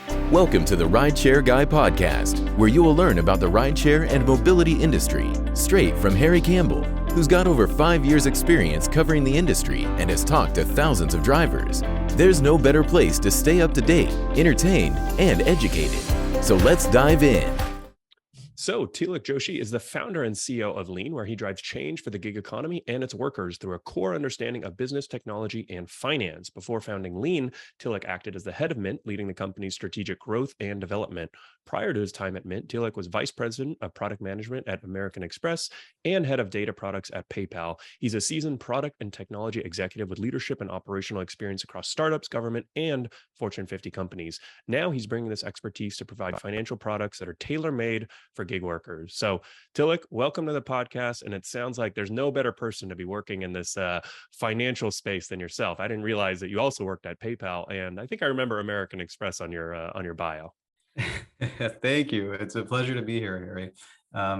Welcome to the RideShare Guy podcast, where you will learn about the rideshare and mobility industry straight from Harry Campbell, who's got over 5 years experience covering the industry and has talked to thousands of drivers. There's no better place to stay up to date, entertained, and educated. So let's dive in. So Tilak Joshi is the founder and CEO of Lean, where he drives change for the gig economy and its workers through a core understanding of business, technology, and finance. Before founding Lean, Tilak acted as the head of Mint, leading the company's strategic growth and development. Prior to his time at Mint, Tilak was vice president of product management at American Express and head of data products at PayPal. He's a seasoned product and technology executive with leadership and operational experience across startups, government, and Fortune 50 companies. Now he's bringing this expertise to provide financial products that are tailor-made for gig workers. So Tilak, welcome to the podcast. And it sounds like there's no better person to be working in this financial space than yourself. I didn't realize that you also worked at PayPal, and I think I remember American Express on your bio. Thank you. It's a pleasure to be here, Harry.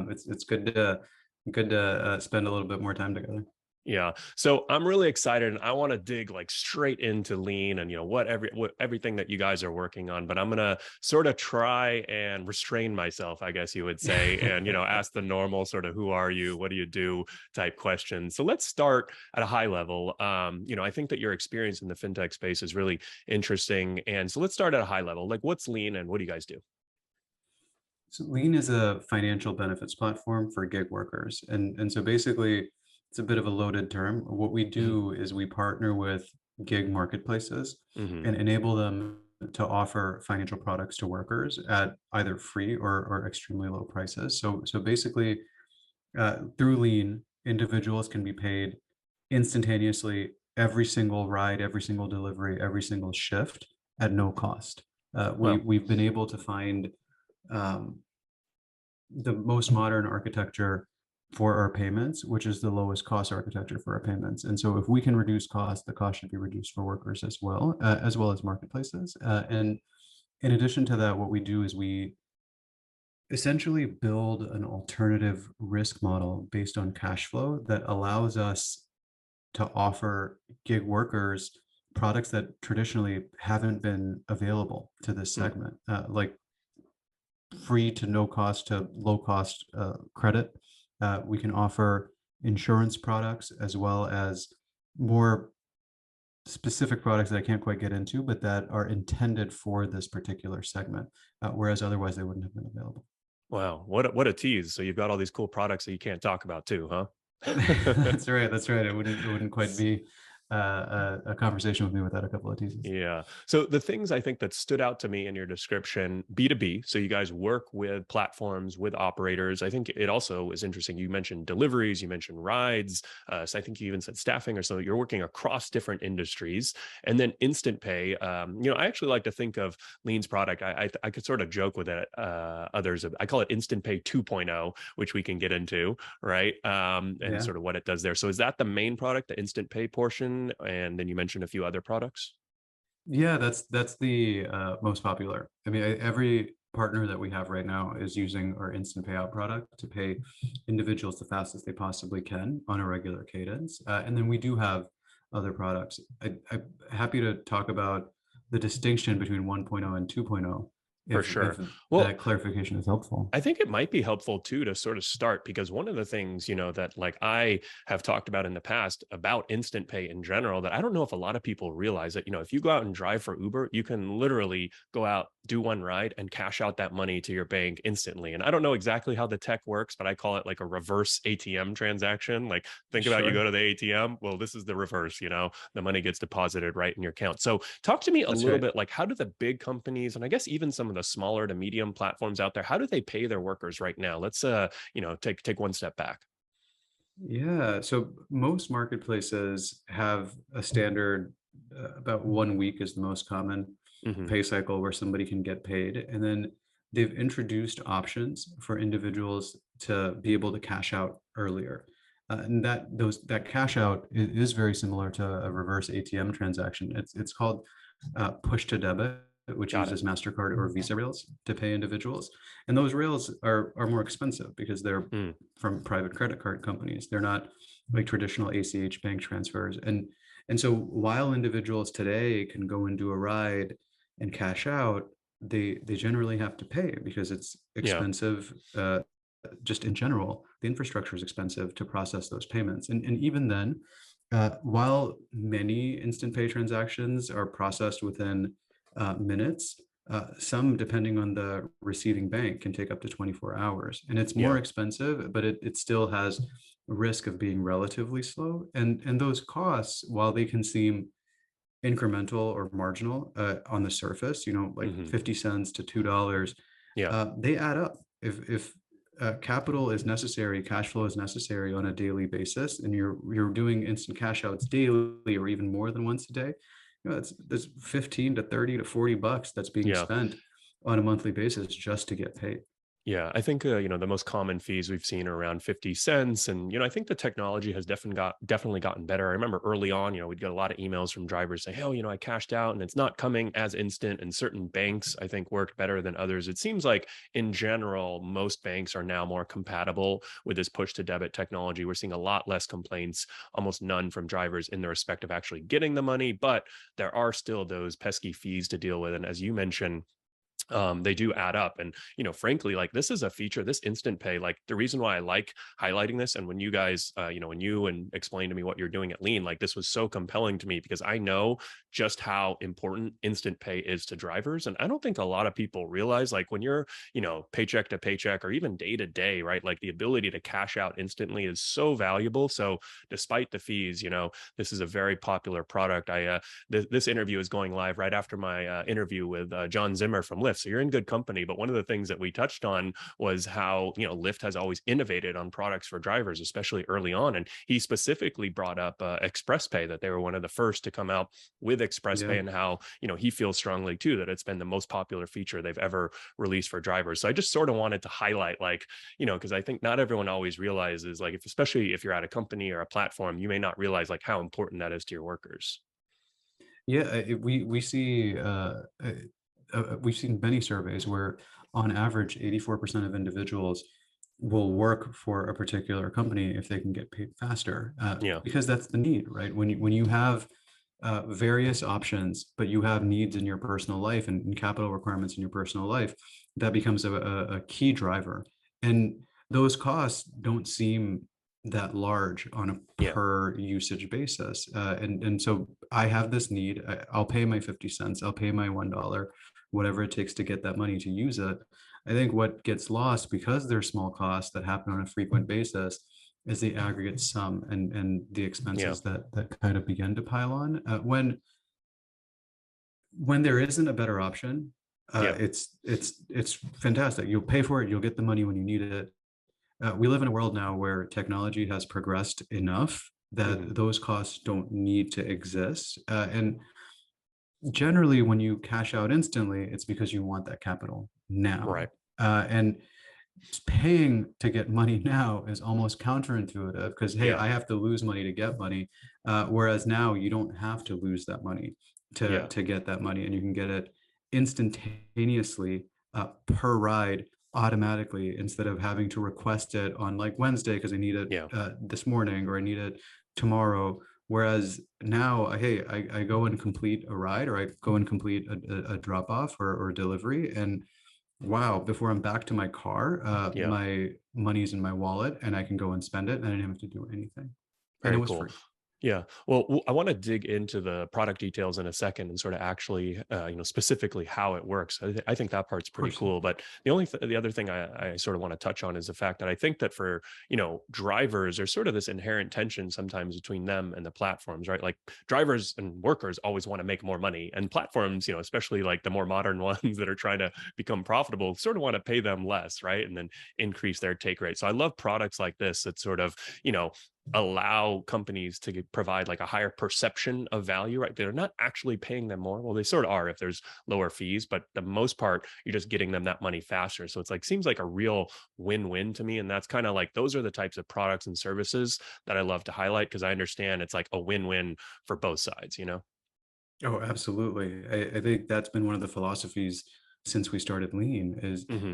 It's good to spend a little bit more time together. Yeah. So I'm really excited, and I want to dig like straight into Lean and, what everything that you guys are working on, but I'm going to sort of try and restrain myself, I guess you would say, and, ask the normal sort of who are you, what do you do type questions. So let's start at a high level. I think that your experience in the fintech space is really interesting. And so let's start at a high level. Like, what's Lean and what do you guys do? So Lean is a financial benefits platform for gig workers. And so basically, it's a bit of a loaded term. What we do is we partner with gig marketplaces and enable them to offer financial products to workers at either free or extremely low prices. So basically, through Lean, individuals can be paid instantaneously every single ride, every single delivery, every single shift at no cost. We've been able to find the most modern architecture for our payments, which is the lowest cost architecture for our payments. And so if we can reduce cost, the cost should be reduced for workers as well as marketplaces. And in addition to that, what we do is we essentially build an alternative risk model based on cash flow that allows us to offer gig workers products that traditionally haven't been available to this segment, like free to no cost to low cost credit. We can offer insurance products as well as more specific products that I can't quite get into, but that are intended for this particular segment, whereas otherwise they wouldn't have been available. Wow, what a tease! So you've got all these cool products that you can't talk about too, huh? That's right. It wouldn't quite be a conversation with me without a couple of teases. Yeah. So the things I think that stood out to me in your description, B2B. So you guys work with platforms, with operators. I think it also is interesting. You mentioned deliveries, you mentioned rides. So I think you even said staffing or so. You're working across different industries. And then instant pay. I actually like to think of Lean's product. I could sort of joke with it. Others, I call it instant pay 2.0, which we can get into, right? And sort of what it does there. So is that the main product, the instant pay portion? And then you mentioned a few other products. Yeah, that's the most popular. I mean, every partner that we have right now is using our instant payout product to pay individuals the fastest they possibly can on a regular cadence. And then we do have other products. I'm happy to talk about the distinction between 1.0 and 2.0. For sure. Well, that clarification is helpful. I think it might be helpful too to sort of start, because one of the things, that like I have talked about in the past about instant pay in general, that I don't know if a lot of people realize that, if you go out and drive for Uber, you can literally go out, do one ride and cash out that money to your bank instantly. And I don't know exactly how the tech works, but I call it like a reverse ATM transaction. Like think about you go to the ATM. Well, this is the reverse, the money gets deposited right in your account. So talk to me a little bit, like how do the big companies, and I guess even some of the smaller to medium platforms out there, how do they pay their workers right now? Let's take one step back. Yeah, so most marketplaces have a standard about 1 week is the most common pay cycle where somebody can get paid, and then they've introduced options for individuals to be able to cash out earlier. And that cash out is very similar to a reverse ATM transaction. It's called push to debit, which uses MasterCard or Visa rails to pay individuals. And those rails are more expensive because they're from private credit card companies. They're not like traditional ACH bank transfers. And so while individuals today can go and do a ride and cash out, they generally have to pay because it's Yeah. expensive. Just in general, the infrastructure is expensive to process those payments. And even then, while many instant pay transactions are processed within minutes, some, depending on the receiving bank, can take up to 24 hours. And it's more Yeah. expensive, but it still has risk of being relatively slow. And those costs, while they can seem incremental or marginal on the surface, like Hmm. 50 cents to $2, Yeah. they add up. If capital is necessary, cash flow is necessary on a daily basis, and you're doing instant cash outs daily or even more than once a day, there's 15 to 30 to $40 that's being Yeah. spent on a monthly basis just to get paid. Yeah, I think the most common fees we've seen are around 50 cents, and I think the technology has definitely gotten better. I remember early on, we'd get a lot of emails from drivers saying, "Oh, I cashed out and it's not coming as instant." And certain banks, I think, worked better than others. It seems like in general, most banks are now more compatible with this push to debit technology. We're seeing a lot less complaints, almost none from drivers in the respect of actually getting the money, but there are still those pesky fees to deal with. And as you mentioned, they do add up. And frankly, like, this is a feature, this instant pay, like, the reason why I like highlighting this, and when you guys when you and explained to me what you're doing at Lean, like, this was so compelling to me because I know just how important instant pay is to drivers. And I don't think a lot of people realize, like, when you're paycheck to paycheck or even day to day, right, like, the ability to cash out instantly is so valuable. So despite the fees, this is a very popular product. This interview is going live right after my interview with John Zimmer from Lyft. So you're in good company. But one of the things that we touched on was how, Lyft has always innovated on products for drivers, especially early on. And he specifically brought up Express Pay, that they were one of the first to come out with Express Yeah. Pay, and how, he feels strongly too that it's been the most popular feature they've ever released for drivers. So I just sort of wanted to highlight, like, because I think not everyone always realizes, like, especially if you're at a company or a platform, you may not realize, like, how important that is to your workers. Yeah, we've seen many surveys where, on average, 84% of individuals will work for a particular company if they can get paid faster, Yeah. because that's the need, right? When you have various options, but you have needs in your personal life and capital requirements in your personal life, that becomes a key driver. And those costs don't seem that large on a Yeah. per usage basis. And so I have this need. I'll pay my 50 cents, I'll pay my $1, whatever it takes to get that money to use it. I think what gets lost, because there's small costs that happen on a frequent basis, is the aggregate sum and the Yeah. expenses that kind of begin to pile on when there isn't a better option. Yeah. It's fantastic. You'll pay for it. You'll get the money when you need it. We live in a world now where technology has progressed enough Mhm. that those costs don't need to exist. And generally, when you cash out instantly, it's because you want that capital now. Right. And paying to get money now is almost counterintuitive because, hey, Yeah. I have to lose money to get money. Whereas now you don't have to lose that money to Yeah. to get that money, and you can get it instantaneously per ride automatically, instead of having to request it on, like, Wednesday because I need it Yeah. this morning, or I need it tomorrow. Whereas now, hey, I go and complete a ride, or I go and complete a drop off or delivery, and wow, before I'm back to my car, Yeah. my money's in my wallet and I can go and spend it, and I didn't have to do anything. And it Very was cool. free. Yeah. Well, I want to dig into the product details in a second and sort of actually, specifically how it works. I think that part's Of pretty course. cool. But the other thing I sort of want to touch on is the fact that I think that for, drivers, there's sort of this inherent tension sometimes between them and the platforms, right? Like, drivers and workers always want to make more money, and platforms, especially like the more modern ones that are trying to become profitable, sort of want to pay them less, right? And then increase their take rate. So I love products like this that sort of, allow companies to provide like a higher perception of value, right? They're not actually paying them more. Well, they sort of are if there's lower fees, but the most part, you're just getting them that money faster. So it's like, seems like a real win-win to me. And that's kind of like, those are the types of products and services that I love to highlight, because I understand it's like a win-win for both sides. Oh, absolutely. I think that's been one of the philosophies since we started Lean is, Hmm.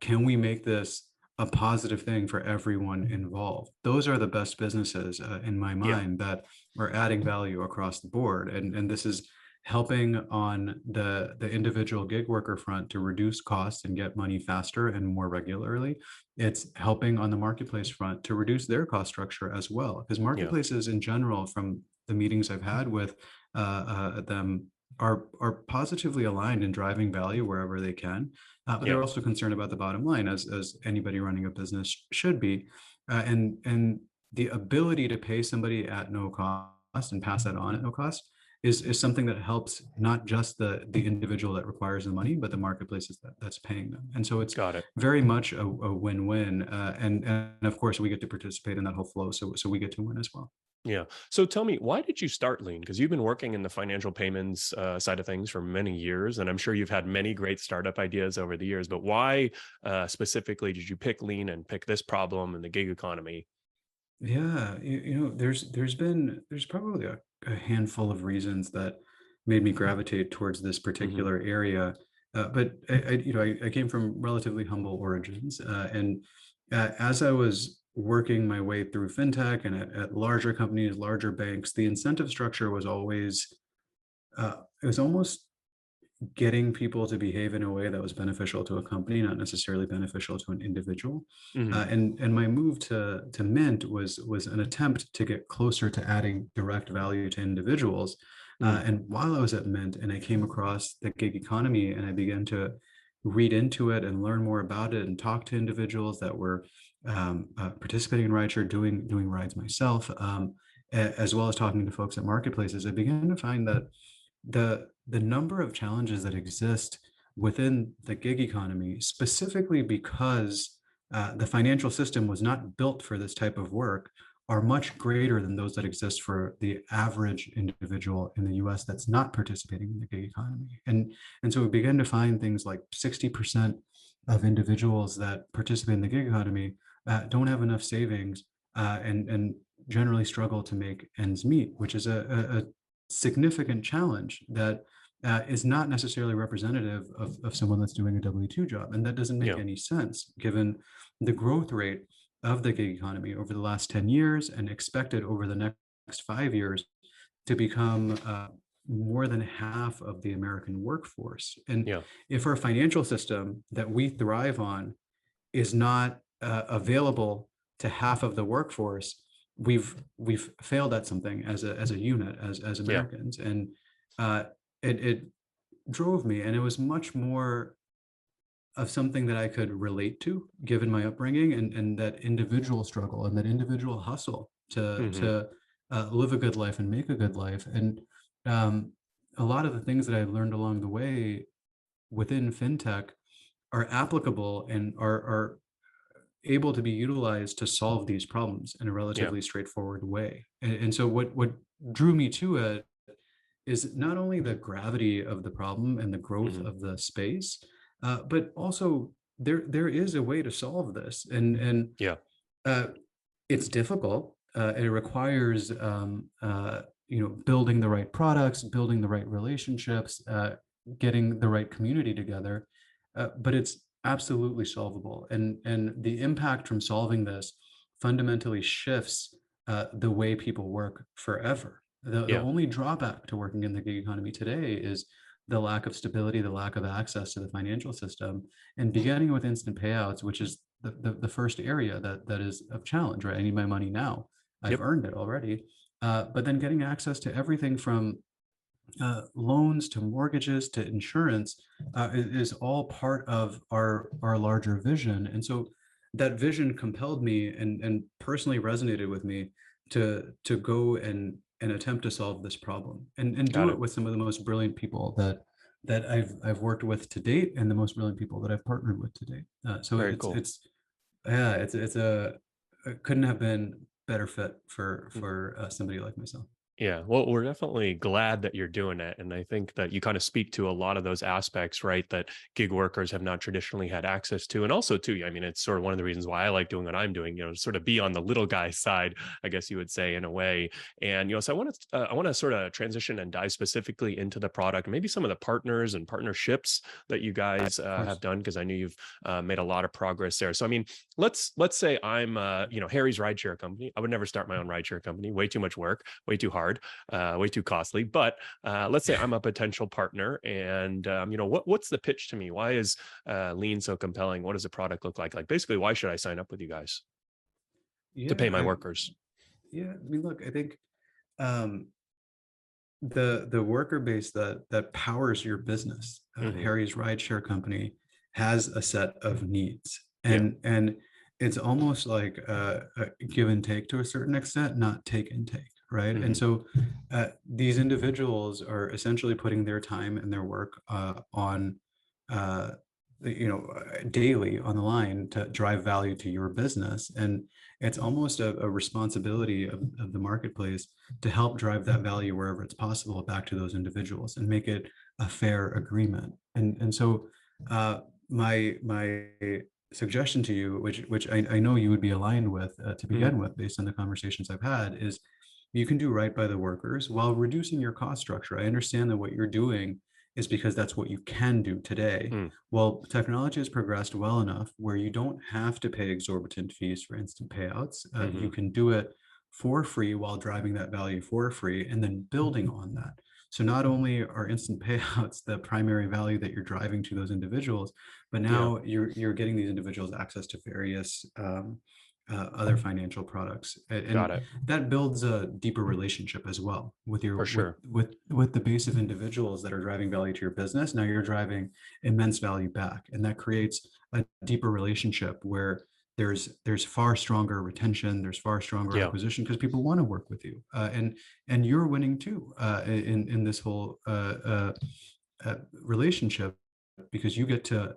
can we make this a positive thing for everyone involved? Those are the best businesses in my Yeah. mind, that are adding value across the board. And this is helping on the individual gig worker front to reduce costs and get money faster and more regularly. It's helping on the marketplace front to reduce their cost structure as well, because Yeah. marketplaces in general, from the meetings I've had with them, are positively aligned in driving value wherever they can, but Yeah. they're also concerned about the bottom line, as anybody running a business should be, and the ability to pay somebody at no cost and pass that on at no cost is something that helps not just the individual that requires the money, but the marketplaces that's paying them. And so it's Got it. very much a win-win. And of course, we get to participate in that whole flow. So we get to win as well. Yeah. So tell me, why did you start Lean? Because you've been working in the financial payments side of things for many years, and I'm sure you've had many great startup ideas over the years. But why specifically did you pick Lean and pick this problem in the gig economy? Yeah, there's probably a handful of reasons that made me gravitate towards this Hmm. particular area. But I came from relatively humble origins, and as I was working my way through fintech and at larger companies, larger banks, the incentive structure was always it was almost getting people to behave in a way that was beneficial to a company, not necessarily beneficial to an individual. Hmm. And my move to Mint was an attempt to get closer to adding direct value to individuals. Mm. And while I was at Mint and I came across the gig economy and I began to read into it and learn more about it and talk to individuals that were participating in rideshare, doing rides myself, as well as talking to folks at marketplaces, I began to find that the number of challenges that exist within the gig economy, specifically because the financial system was not built for this type of work, are much greater than those that exist for the average individual in the US that's not participating in the gig economy. And so we began to find things like 60% of individuals that participate in the gig economy don't have enough savings, and generally struggle to make ends meet, which is a significant challenge that is not necessarily representative of someone that's doing a W-2 job. And that doesn't make Yeah. any sense given the growth rate of the gig economy over the last 10 years and expected over the next 5 years to become more than half of the American workforce. And Yeah. if our financial system that we thrive on is not available to half of the workforce, we've failed at something as a unit, as Yeah. Americans. And uh, it drove me, and it was much more of something that I could relate to, given my upbringing and that individual struggle and that individual hustle Hmm. to live a good life and make a good life. And um, a lot of the things that I learned along the way within fintech are applicable and are able to be utilized to solve these problems in a Yeah. relatively straightforward way. And so what drew me to it is not only the gravity of the problem and the growth Hmm. of the space, but also there is a way to solve this. And Yeah. uh, it's difficult. It requires building the right products, building the right relationships, getting the right community together. But it's absolutely solvable. And the impact from solving this fundamentally shifts the way people work forever. The Yeah. only drawback to working in the gig economy today is the lack of stability, the lack of access to the financial system, and beginning with instant payouts, which is the first area that is of challenge, right? I need my money now. I've Yep. earned it already. But then getting access to everything from loans to mortgages to insurance is all part of our larger vision. And so that vision compelled me and personally resonated with me to go and attempt to solve this problem and Got do it it. with some of the most brilliant people that I've worked with to date and the most brilliant people that I've partnered with to date. So Very cool. it's a it couldn't have been better fit for somebody like myself. Yeah, well, we're definitely glad that you're doing it. And I think that you kind of speak to a lot of those aspects, right? That gig workers have not traditionally had access to. And also, too, I mean, it's sort of one of the reasons why I like doing what I'm doing, to sort of be on the little guy side, I guess you would say, in a way. And, so I want to sort of transition and dive specifically into the product, maybe some of the partners and partnerships that you guys Of have course. done, because I know you've made a lot of progress there. So, I mean, let's say I'm, Harry's rideshare company. I would never start my own rideshare company. Way too much work, way too hard. hard, way too costly. But let's say I'm a potential partner, and what's the pitch to me? Why is Lean so compelling? What does the product look like? Like basically, why should I sign up with you guys to pay my workers? I mean, look, I think um, the worker base that powers your business, Harry's rideshare company, has a set of needs, and it's almost like a give and take to a certain extent, not take and take, right? And so these individuals are essentially putting their time and their work on uh, daily on the line to drive value to your business, and it's almost a responsibility of the marketplace to help drive that value wherever it's possible back to those individuals and make it a fair agreement. And so my suggestion to you, which I know you would be aligned with to begin with, based on the conversations I've had, is you can do right by the workers while reducing your cost structure. I understand that what you're doing is because that's what you can do today. Well, technology has progressed well enough where you don't have to pay exorbitant fees for instant payouts. You can do it for free while driving that value for free and then building on that. So not only are instant payouts the primary value that you're driving to those individuals, but now you're getting these individuals access to various other financial products, and that builds a deeper relationship as well with your with the base of individuals that are driving value to your business. Now you're driving immense value back, and that creates a deeper relationship where there's far stronger retention, there's far stronger acquisition, because people want to work with you, and you're winning too in this whole relationship, because you get to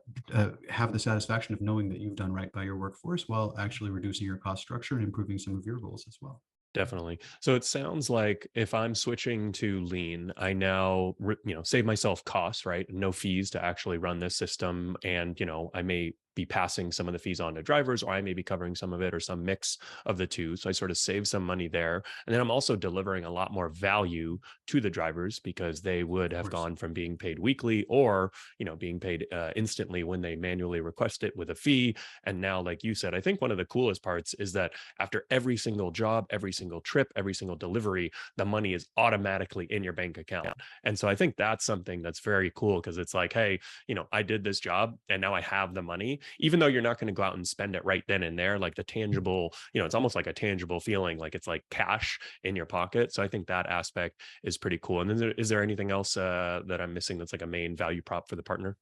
have the satisfaction of knowing that you've done right by your workforce while actually reducing your cost structure and improving some of your goals as well. Definitely. So it sounds like if I'm switching to Lean, I now, save myself costs, right? No fees to actually run this system. And, I may be passing some of the fees on to drivers, or I may be covering some of it, or some mix of the two. So I sort of save some money there. And then I'm also delivering a lot more value to the drivers, because they would have gone from being paid weekly or, being paid instantly when they manually request it with a fee. And now, like you said, I think one of the coolest parts is that after every single job, every single trip, every single delivery, the money is automatically in your bank account. And so I think that's something that's very cool, because it's like, hey, I did this job and now I have the money, even though you're not going to go out and spend it right then and there, like the tangible, it's almost like a tangible feeling, like it's like cash in your pocket. So I think that aspect is pretty cool. And then is there anything else that I'm missing that's like a main value prop for the partner?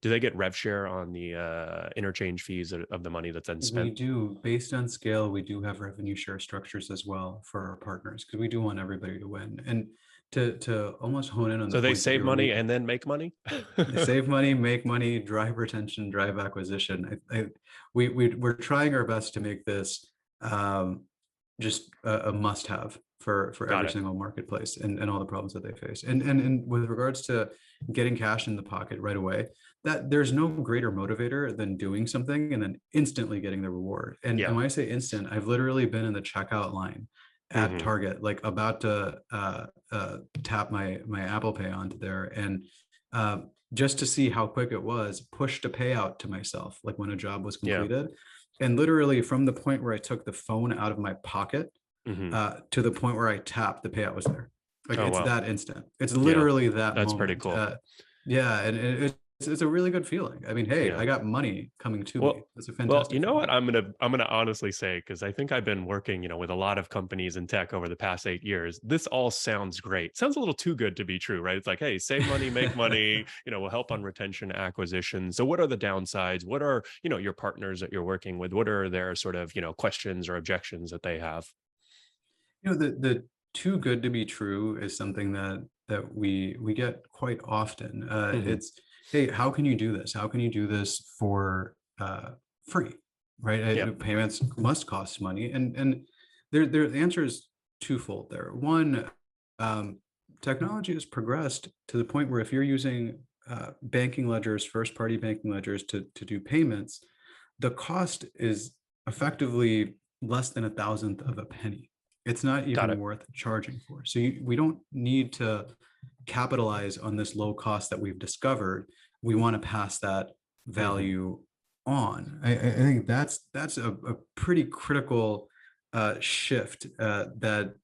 Do they get rev share on the interchange fees of the money that's then spent? We do, based on scale, we do have revenue share structures as well for our partners, because we do want everybody to win. And to almost hone in on so the they point save money and then make money. they save money, make money, drive retention, drive acquisition. We're trying our best to make this just a must-have for every single marketplace and all the problems that they face. And with regards to getting cash in the pocket right away, that there's no greater motivator than doing something and then instantly getting the reward. And when I say instant, I've literally been in the checkout line at Target, like about to tap my Apple Pay onto there, and just to see how quick it was, pushed a payout to myself, like when a job was completed. And literally from the point where I took the phone out of my pocket to the point where I tapped, the payout was there. Like it's that instant. It's literally that That's moment. pretty cool. And it's a really good feeling. I mean, hey, I got money coming to me. That's a fantastic. Well, you know what? I'm gonna honestly say, because I think I've been working, with a lot of companies in tech over the past 8 years. This all sounds great. Sounds a little too good to be true, right? It's like, hey, save money, make money. We'll help on retention, acquisition. So, what are the downsides? What are your partners that you're working with? What are their sort of questions or objections that they have? The too good to be true is something that we get quite often. It's, hey, how can you do this? How can you do this for free, right? Payments must cost money, and the answer is twofold there. One, technology has progressed to the point where if you're using banking ledgers, first-party banking ledgers to do payments, the cost is effectively less than 1,000th of a penny. It's not even worth charging for. So we don't need to capitalize on this low cost that we've discovered. We want to pass that value on. I think that's a pretty critical shift that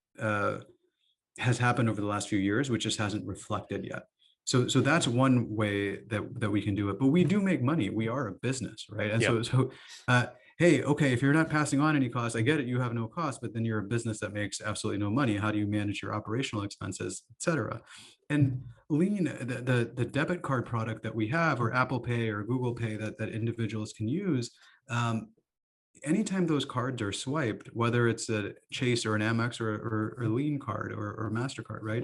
has happened over the last few years, which just hasn't reflected yet. So that's one way that we can do it. But we do make money. We are a business, right? And Yep. hey, okay, if you're not passing on any costs, I get it, you have no cost, but then you're a business that makes absolutely no money. How do you manage your operational expenses, et cetera? And Lean, the debit card product that we have, or Apple Pay or Google Pay that individuals can use, anytime those cards are swiped, whether it's a Chase or an Amex or Lean card or MasterCard, right?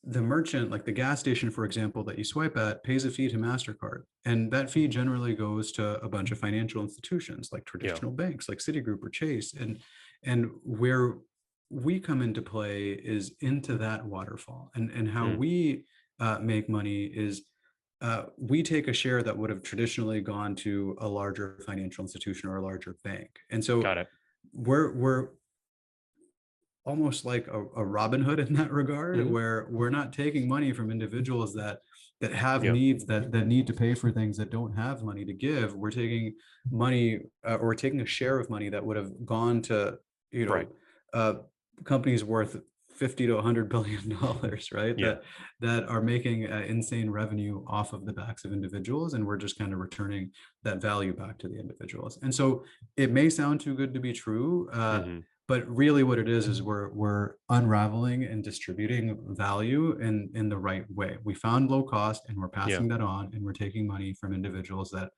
The merchant, like the gas station, for example, that you swipe at, pays a fee to MasterCard. And that fee generally goes to a bunch of financial institutions like traditional banks, like Citigroup or Chase. And where we come into play is into that waterfall. And how we make money is we take a share that would have traditionally gone to a larger financial institution or a larger bank. And so Got it. we're almost like a Robin Hood in that regard, where we're not taking money from individuals that have needs, that need to pay for things, that don't have money to give. We're taking money, or we're taking a share of money that would have gone to, companies worth $50 to $100 billion, right? That are making insane revenue off of the backs of individuals, and we're just kind of returning that value back to the individuals. And so it may sound too good to be true, but really what it is we're unraveling and distributing value in the right way. We found low cost, and we're passing that on, and we're taking money from individuals that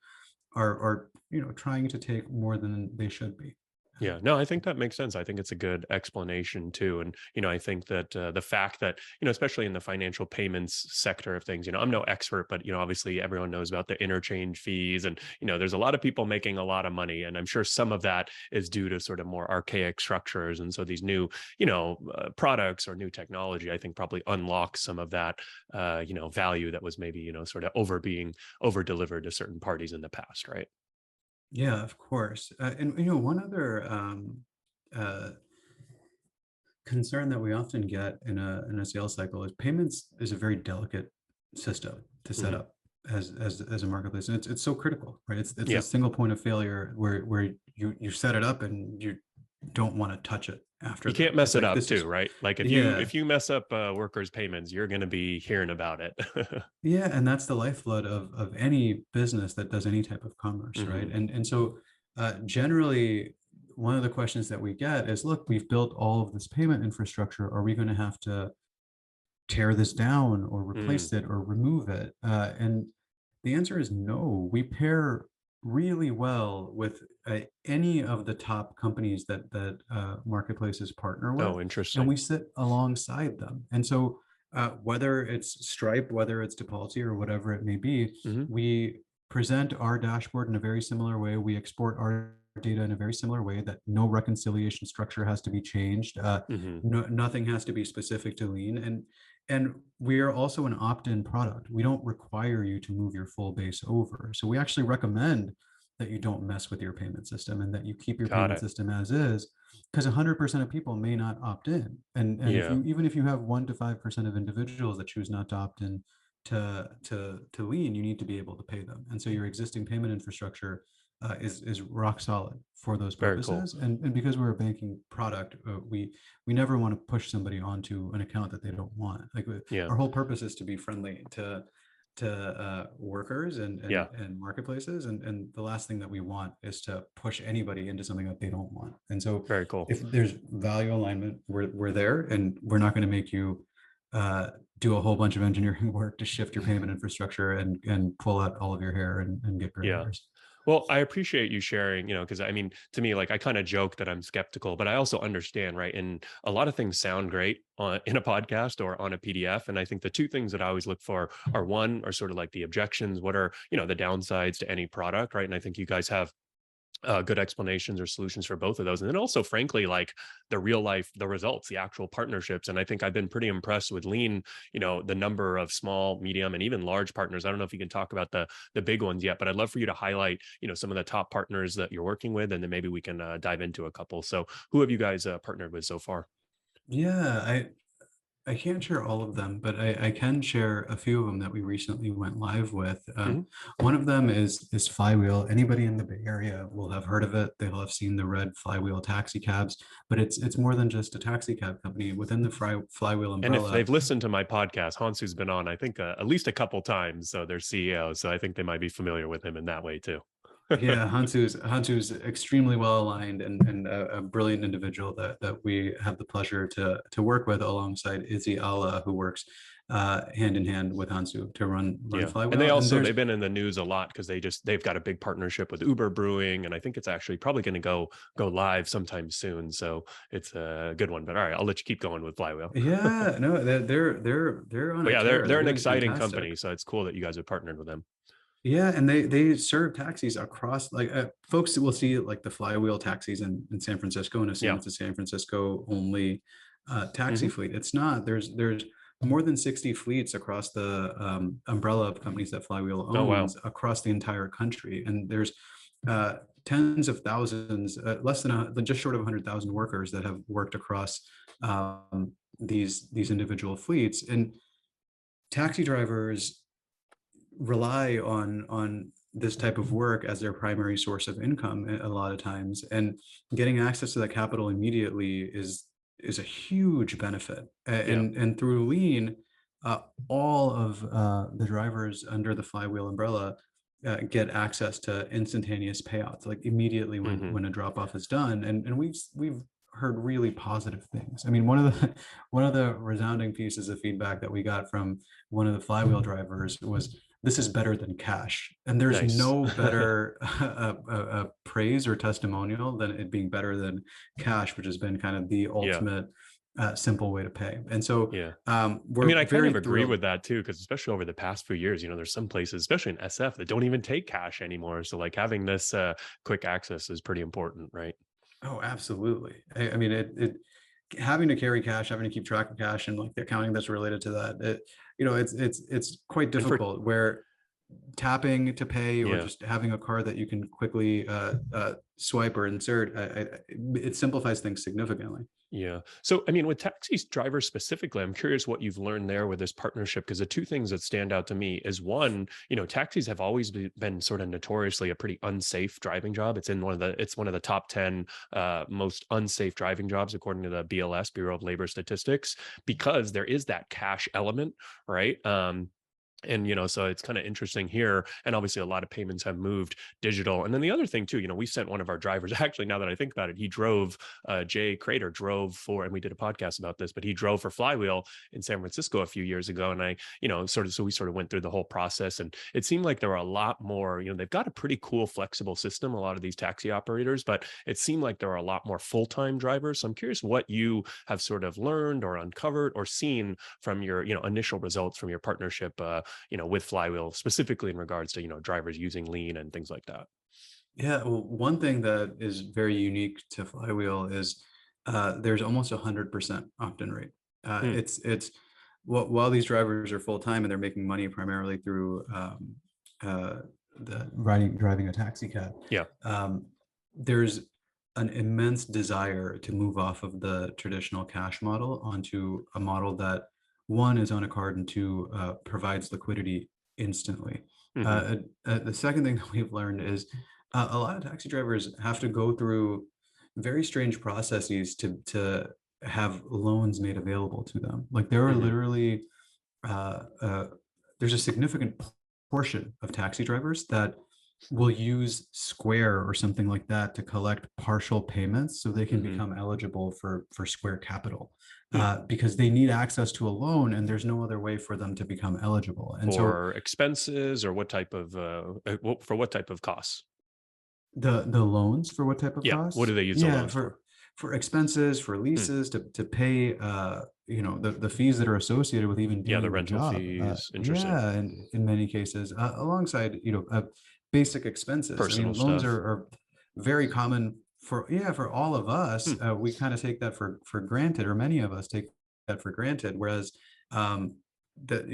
are trying to take more than they should be. Yeah, no, I think that makes sense. I think it's a good explanation too. And, I think that the fact that, especially in the financial payments sector of things, I'm no expert, but, obviously everyone knows about the interchange fees, and, there's a lot of people making a lot of money. And I'm sure some of that is due to sort of more archaic structures. And so these new, products or new technology, I think probably unlock some of that, value that was maybe, sort of over delivered to certain parties in the past, right? Yeah, of course. And one other concern that we often get in a sales cycle is payments is a very delicate system to set up as a marketplace, and it's so critical, right? It's a single point of failure where you set it up and you don't want to touch it after. You can't mess it up too, right? Like if you mess up workers' payments, you're going to be hearing about it. Yeah, and that's the lifeblood of any business that does any type of commerce, right? And so generally, one of the questions that we get is, look, we've built all of this payment infrastructure. Are we going to have to tear this down or replace it or remove it? And the answer is no. We pair really well with any of the top companies that marketplaces partner with. Oh, interesting. And we sit alongside them. And so whether it's Stripe, whether it's Tipalti, or whatever it may be, we present our dashboard in a very similar way. We export our data in a very similar way, that no reconciliation structure has to be changed. Nothing has to be specific to Lean. And we are also an opt-in product. We don't require you to move your full base over. So we actually recommend that you don't mess with your payment system, and that you keep your payment system as is, because 100% of people may not opt in. And even if you have 1 to 5% of individuals that choose not to opt in to Lean, you need to be able to pay them. And so your existing payment infrastructure is rock solid for those purposes. Cool. And because we're a banking product, we never want to push somebody onto an account that they don't want. Like our whole purpose is to be friendly to workers and marketplaces, and the last thing that we want is to push anybody into something that they don't want. And so very cool. If there's value alignment, we're there, and we're not going to make you do a whole bunch of engineering work to shift your payment infrastructure and pull out all of your hair and get gray hairs. Well, I appreciate you sharing, because I mean, to me, like, I kind of joke that I'm skeptical, but I also understand, right? And a lot of things sound great in a podcast or on a PDF. And I think the two things that I always look for are sort of like the objections. What are, the downsides to any product, right? And I think you guys have good explanations or solutions for both of those. And then also, frankly, like the real life, the results, the actual partnerships. And I think I've been pretty impressed with Lean, the number of small, medium, and even large partners. I don't know if you can talk about the big ones yet, but I'd love for you to highlight, some of the top partners that you're working with, and then maybe we can dive into a couple. So who have you guys partnered with so far? Yeah, I can't share all of them, but I can share a few of them that we recently went live with. Mhm. One of them is Flywheel. Anybody in the Bay Area will have heard of it. They'll have seen the red Flywheel taxi cabs, but it's more than just a taxi cab company. Within the Flywheel And if umbrella, they've listened to my podcast, Hansu's been on, I think, at least a couple times. So their CEO. So I think they might be familiar with him in that way too. yeah, Hansu's extremely well aligned and a brilliant individual that we have the pleasure to work with alongside Izzy Allah, who works hand in hand with Hansu to run Yeah. And Flywheel. And there's they've been in the news a lot because they've got a big partnership with Uber Brewing. And I think it's actually probably going to go live sometime soon. So it's a good one. But all right, I'll let you keep going with Flywheel. yeah, no, they're on But a yeah, tear. they're They're an doing exciting fantastic. company. So it's cool that you guys have partnered with them. Yeah, and they serve taxis across, like folks will see like the Flywheel taxis in San Francisco and assume Yeah. it's a San Francisco only taxi Mhm. fleet. It's not. There's more than 60 fleets across the umbrella of companies that Flywheel Oh, wow. owns across the entire country, and there's uh, tens of thousands, less than just short of 100,000 workers that have worked across these individual fleets. And taxi drivers rely on this type of work as their primary source of income a lot of times, and getting access to that capital immediately is a huge benefit. Yeah. And through lean, all of the drivers under the Flywheel umbrella get access to instantaneous payouts, like immediately Mhm. when a drop off is done. And we've heard really positive things. I mean, one of the resounding pieces of feedback that we got from one of the Flywheel drivers was, this is better than cash. And there's Nice. no better praise or testimonial than it being better than cash, which has been kind of the Yeah. ultimate simple way to pay. And so Yeah. I we're mean, I kind very of agree thrilled. with that too, because especially over the past few years, there's some places, especially in SF, that don't even take cash anymore. So like having this quick access is pretty important, right? Oh, absolutely. I mean, it having to carry cash, having to keep track of cash, and like the accounting that's related to that, it's quite And for difficult. Where tapping to pay or yeah. just having a card that you can quickly swipe or insert, it simplifies things significantly. Yeah. So, I mean, with taxi drivers specifically, I'm curious what you've learned there with this partnership. Because the two things that stand out to me is one, taxis have always been sort of notoriously a pretty unsafe driving job. It's one of the top 10 most unsafe driving jobs, according to the BLS, Bureau of Labor Statistics, because there is that cash element, right? And so it's kind of interesting here, and obviously a lot of payments have moved digital. And then the other thing too, we sent one of our drivers, actually, now that I think about it, he drove Jay Crater drove for, and we did a podcast about this, but he drove for Flywheel in San Francisco a few years ago. And we sort of went through the whole process, and it seemed like there were a lot more, they've got a pretty cool flexible system, a lot of these taxi operators, but it seemed like there were a lot more full-time drivers. So I'm curious what you have sort of learned or uncovered or seen from your initial results from your partnership with Flywheel, specifically in regards to, drivers using lean and things like that. Yeah, well, one thing that is very unique to Flywheel is there's almost 100% opt-in rate. Hmm. It's while these drivers are full time and they're making money primarily through the driving a taxi cab. Yeah. There's an immense desire to move off of the traditional cash model onto a model that, one, is on a card, and two, provides liquidity instantly. Mm-hmm. The second thing that we've learned is a lot of taxi drivers have to go through very strange processes to have loans made available to them. Like there are Mm-hmm. literally there's a significant portion of taxi drivers that will use Square or something like that to collect partial payments so they can Mm-hmm. become eligible for Square Capital, Hmm. because they need access to a loan and there's no other way for them to become eligible. And so For expenses, or what type of for what type of costs? the loans for what type of Yeah. What costs? do they use the Yeah, loans for? for expenses, for Hmm. leases, to pay the fees that are associated with even Yeah, the doing the rental job. fees. Interesting. Yeah, and in many cases, alongside basic expenses. I Personal mean, loans stuff. are very common for all of us. Hmm. We kind of take that for granted, or many of us take that for granted. Whereas that,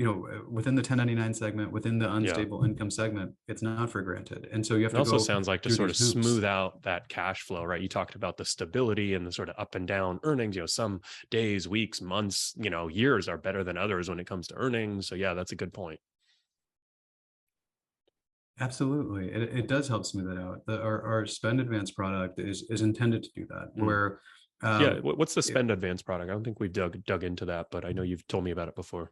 within the 1099 segment, within the Yeah. unstable income segment, it's not for granted. And so you have It to also go sounds like to through sort these of hoops. smooth out that cash flow, right? You talked about the stability and the sort of up and down earnings. Some days, weeks, months, years are better than others when it comes to earnings. So yeah, that's a good point. Absolutely. It does help smooth it out. Our spend advance product is intended to do that, where Yeah. What's the it, spend advance product? I don't think we've dug into that, but I know you've told me about it before.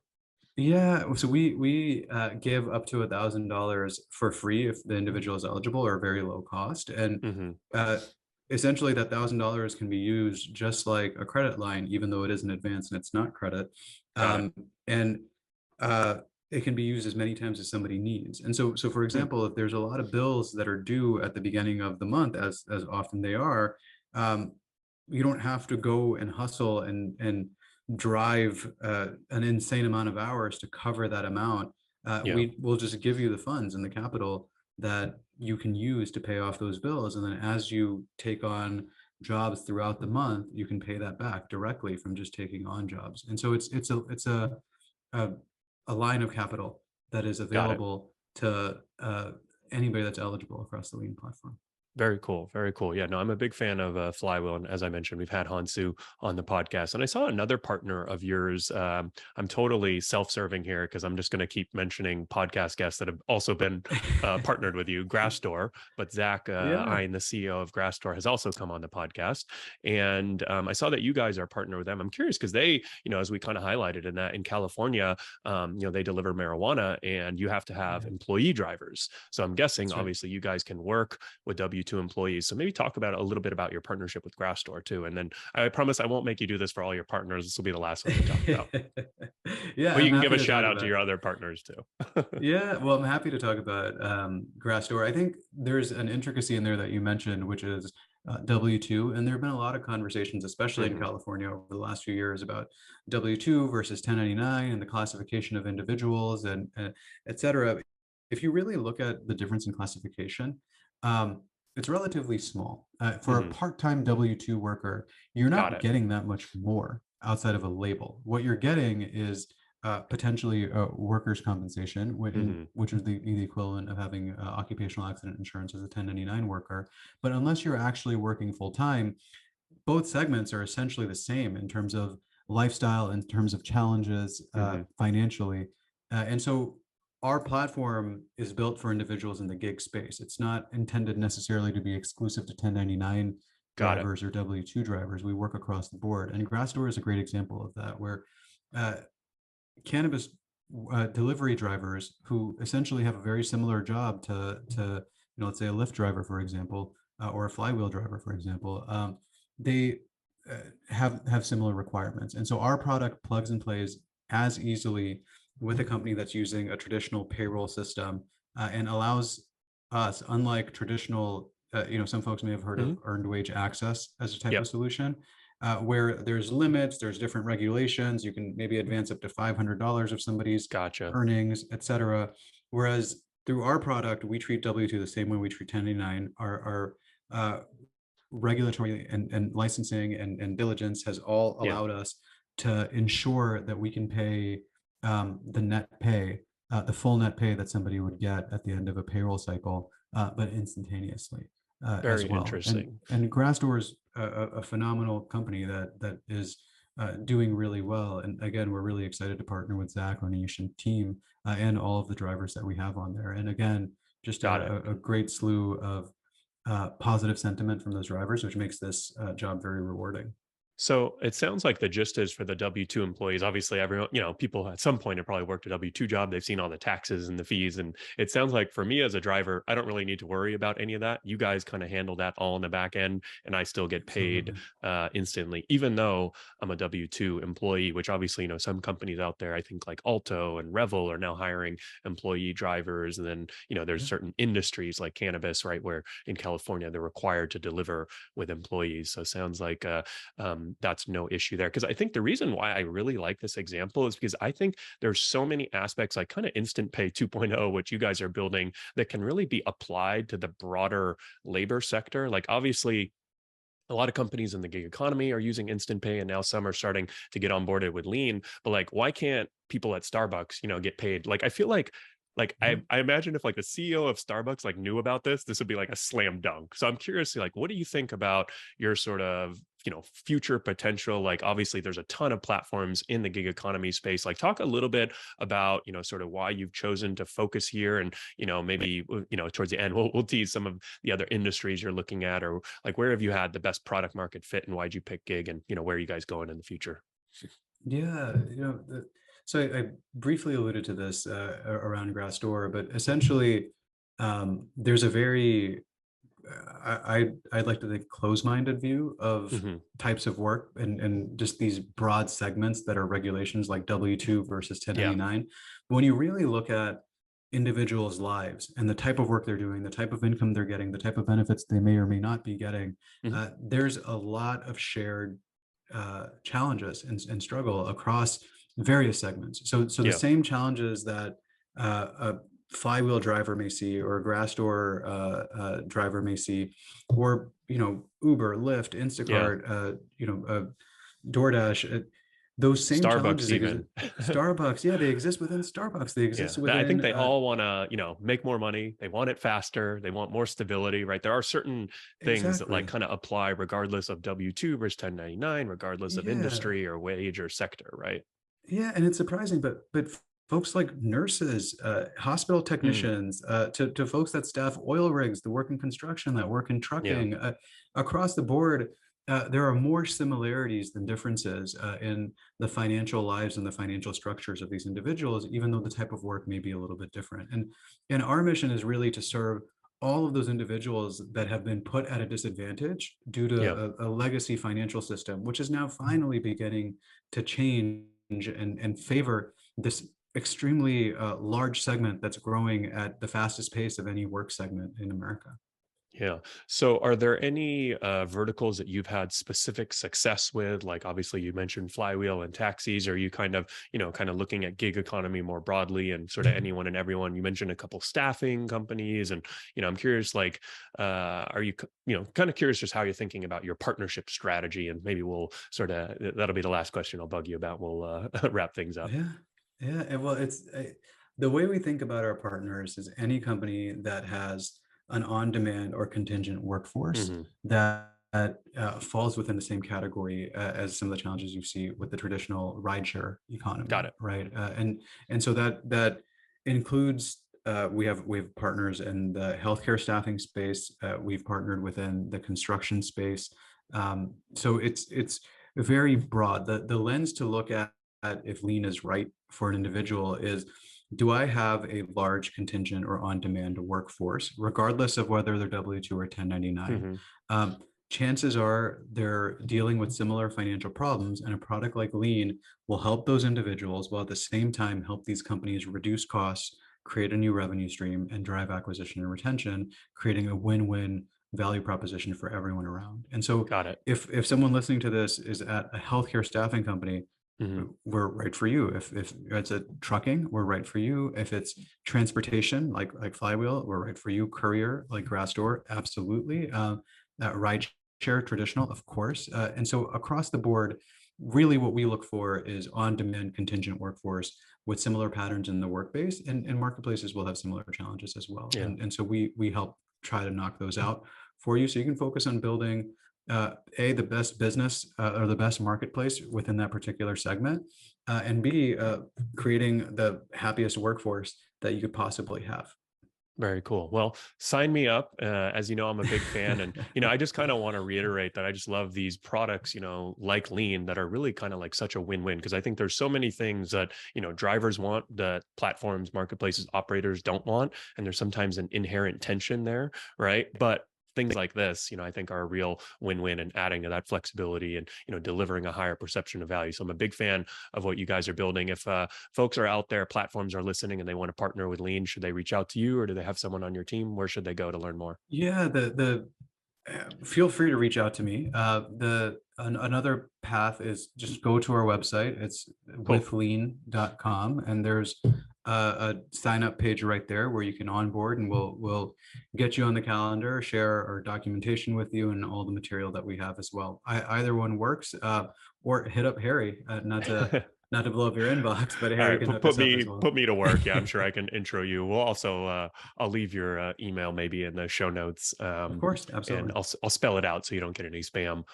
yeah, so we give up to $1,000 for free if the individual is eligible, or very low cost. And Hmm. uh, essentially that $1,000 can be used just like a credit line, even though it is an advance and it's not credit. Got it. And uh, it can be used as many times as somebody needs. And so for Hmm. example, if there's a lot of bills that are due at the beginning of the month, as often they are, um, you don't have to go and hustle and drive an insane amount of hours to cover that amount. Yeah. We will just give you the funds and the capital that you can use to pay off those bills. And then as you take on jobs throughout the month, you can pay that back directly from just taking on jobs. And so a, a line of capital that is Got it. available to anybody that's eligible across the Lean platform. Very cool. Very cool. Yeah, no, I'm a big fan of Flywheel. And as I mentioned, we've had Hansu on the podcast. And I saw another partner of yours. I'm totally self serving here because I'm just going to keep mentioning podcast guests that have also been partnered with you, Grassdoor. But Zach, Yeah. the CEO of Grassdoor, has also come on the podcast. And I saw that you guys are partnered with them. I'm curious because they, as we kind of highlighted in that in California, they deliver marijuana and you have to have employee drivers. So I'm guessing, That's right. obviously, you guys can work with W-2 employees. So maybe talk about a little bit about your partnership with Grassdoor too. And then I promise I won't make you do this for all your partners. This will be the last one we talk about. Yeah, But you I'm can give happy a to shout talk out to about. your other partners too. Yeah, well, I'm happy to talk about Grassdoor. I think there's an intricacy in there that you mentioned, which is W-2. And there have been a lot of conversations, especially in Mhm. California over the last few years, about W-2 versus 1099 and the classification of individuals and et cetera. If you really look at the difference in classification, it's relatively small. For a Mhm. part-time W-2 worker, you're Got not it. getting that much more outside of a label. What you're getting is potentially workers' compensation, Mhm. which is the equivalent of having occupational accident insurance as a 1099 worker. But unless you're actually working full time, both segments are essentially the same in terms of lifestyle, in terms of challenges Mhm. financially. And so our platform is built for individuals in the gig space. It's not intended necessarily to be exclusive to 1099 Got it. drivers or W-2 drivers. We work across the board. And Grassdoor is a great example of that, where uh, cannabis delivery drivers who essentially have a very similar job to let's say a Lyft driver, for example, or a flywheel driver, for example, they have similar requirements. And so our product plugs and plays as easily with a company that's using a traditional payroll system and allows us, unlike traditional, some folks may have heard of Mhm. earned wage access as a type of Yep. solution, where there's limits, there's different regulations. You can maybe advance up to $500 of somebody's Gotcha. earnings, et cetera. Whereas through our product, we treat W-2 the same way we treat 1099. Our regulatory and licensing and diligence has all Yeah. allowed us to ensure that we can pay the net pay, the full net pay that somebody would get at the end of a payroll cycle, but instantaneously as Very well. interesting. And Grassdoor is a phenomenal company that is doing really well. And again, we're really excited to partner with Zach, Anish, and team, and all of the drivers that we have on there. And again, just Got it. a great slew of positive sentiment from those drivers, which makes this job very rewarding. So it sounds like the gist is for the W-2 employees. Obviously, everyone, people at some point have probably worked a W-2 job. They've seen all the taxes and the fees. And it sounds like for me as a driver, I don't really need to worry about any of that. You guys kind of handle that all in the back end, and I still get paid Absolutely. instantly, even though I'm a W-2 employee, which obviously, some companies out there, I think like Alto and Revel are now hiring employee drivers. And then, there's Yeah. certain industries like cannabis, right, where in California, they're required to deliver with employees. So it sounds like, that's no issue there. Because I think the reason why I really like this example is because I think there's so many aspects like kind of instant pay 2.0, which you guys are building, that can really be applied to the broader labor sector. Like obviously a lot of companies in the gig economy are using instant pay, and now some are starting to get onboarded with lean. But like, why can't people at Starbucks, get paid? Like, I feel like Mhm. I imagine if like the CEO of Starbucks like knew about this would be like a slam dunk. So I'm curious, like, what do you think about your sort of future potential? Like, obviously there's a ton of platforms in the gig economy space. Like, talk a little bit about sort of why you've chosen to focus here, and maybe towards the end we'll tease some of the other industries you're looking at, or like where have you had the best product market fit, and why'd you pick gig, and where are you guys going in the future? Yeah, so I briefly alluded to this around Glassdoor, but essentially, there's a very I'd like to think close-minded view of Hmm. types of work and just these broad segments that are regulations like W-2 versus Yeah. 1099. But when you really look at individuals' lives and the type of work they're doing, the type of income they're getting, the type of benefits they may or may not be getting, Hmm. there's a lot of shared challenges and struggle across various segments. So the Yeah. same challenges that a flywheel driver may see, or a grass door driver may see, or Uber, Lyft, Yeah. Instacart, DoorDash. Those same Starbucks challenges exist. even. Starbucks, yeah, they exist within Starbucks. They Yeah, exist I think within. they all want to, make more money. They want it faster. They want more stability, right? There are certain things that like Exactly. kind of apply regardless of W-2 versus 1099, regardless of Yeah. industry or wage or sector, right? Yeah, and it's surprising, but folks like nurses, hospital Mm, technicians, to folks that staff oil rigs, that work in construction, that work in yeah, trucking, across the board, there are more similarities than differences in the financial lives and the financial structures of these individuals, even though the type of work may be a little bit different. And our mission is really to serve all of those individuals that have been put at a disadvantage due yeah. to a legacy financial system, which is now finally beginning to change and favor this extremely large segment that's growing at the fastest pace of any work segment in America. Yeah. So are there any verticals that you've had specific success with? Like obviously you mentioned flywheel and taxis. Are you kind of looking at gig economy more broadly and sort of anyone and everyone? You mentioned a couple staffing companies, and I'm curious, like, are you kind of curious just how you're thinking about your partnership strategy? And maybe we'll sort of that'll be the last question I'll bug you about. We'll wrap things up. Yeah, yeah. And well, the way we think about our partners is any company that has an on-demand or contingent workforce Hmm. that falls within the same category as some of the challenges you see with the traditional rideshare Got economy, it. right? And so that includes we have partners in the healthcare staffing space. We've partnered within the construction space. So it's very broad. The lens to look at if lean is right for an individual is, do I have a large contingent or on-demand workforce, regardless of whether they're W-2 or 1099? Hmm. Um, Chances are they're dealing with similar financial problems, and a product like lean will help those individuals while at the same time help these companies reduce costs, create a new revenue stream, and drive acquisition and retention, creating a win-win value proposition for everyone around. And so Got it. if someone listening to this is at a healthcare staffing company, Hmm. we're right for you. If it's a trucking, we're right for you. If it's transportation, like Flywheel, we're right for you. Courier, like Glassdoor, absolutely. Ride share, traditional, of course. And so across the board, really what we look for is on-demand contingent workforce with similar patterns in the work base, and marketplaces will have similar challenges as well. Yeah. And so we help try to knock those out for you, so you can focus on building the best business or the best marketplace within that particular segment, and B, creating the happiest workforce that you could possibly have. Very cool. Well, sign me up. As you know, I'm a big fan. And, I just kind of want to reiterate that I just love these products, like Lean, that are really kind of like such a win-win. Because I think there's so many things that, drivers want that platforms, marketplaces, operators don't want. And there's sometimes an inherent tension there, right? But things like this, I think are a real win-win, and adding to that flexibility and, delivering a higher perception of value. So I'm a big fan of what you guys are building. If folks are out there, platforms are listening, and they want to partner with Lean, should they reach out to you, or do they have someone on your team? Where should they go to learn more? Yeah, the feel free to reach out to me. Another path is just go to our website. It's Cool. withlean.com, and there's a sign up page right there where you can onboard, and we'll get you on the calendar, share our documentation with you and all the material that we have as well. Either one works, or hit up Harry, not to blow up your inbox, but All Harry right, can hook us up as well. put me to work. Yeah, I'm sure I can intro you. We'll also I'll leave your email maybe in the show notes. Of course, absolutely. And I'll spell it out so you don't get any spam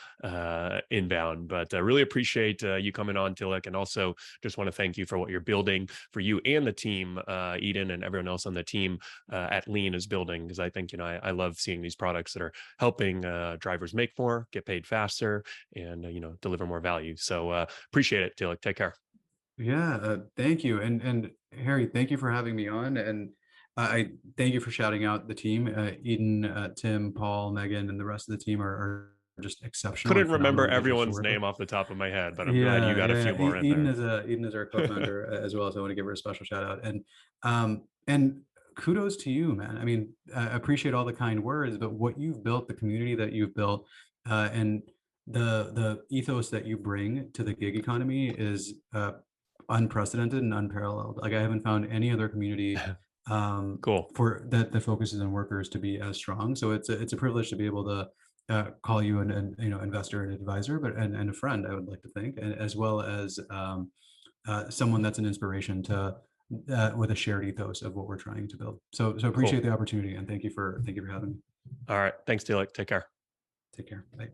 inbound. But I really appreciate you coming on, Tilak, and also just want to thank you for what you're building for you and the team, Eden and everyone else on the team at Lean is building, because I think I love seeing these products that are helping drivers make more, get paid faster, and deliver more value. So appreciate it, Tilak. Take care. Yeah, thank you. And Harry, thank you for having me on. And I thank you for shouting out the team. Eden, Tim, Paul, Megan, and the rest of the team are just exceptional. Couldn't remember phenomenal individuals to everyone's work name with. off the top of my head, but I'm glad you got a few more in Eden there. Eden is our co-founder as well, so I want to give her a special shout out. And kudos to you, man. I mean, I appreciate all the kind words, but what you've built, the community that you've built, and the ethos that you bring to the gig economy is unprecedented and unparalleled. Like I haven't found any other community Cool. for that focuses on workers to be as strong. So it's a privilege to be able to call you an investor and advisor, but and a friend, I would like to think, and as well as someone that's an inspiration to with a shared ethos of what we're trying to build. So appreciate the opportunity, and thank you for having me. All right. Thanks, Tilak. Take care. Take care. Bye.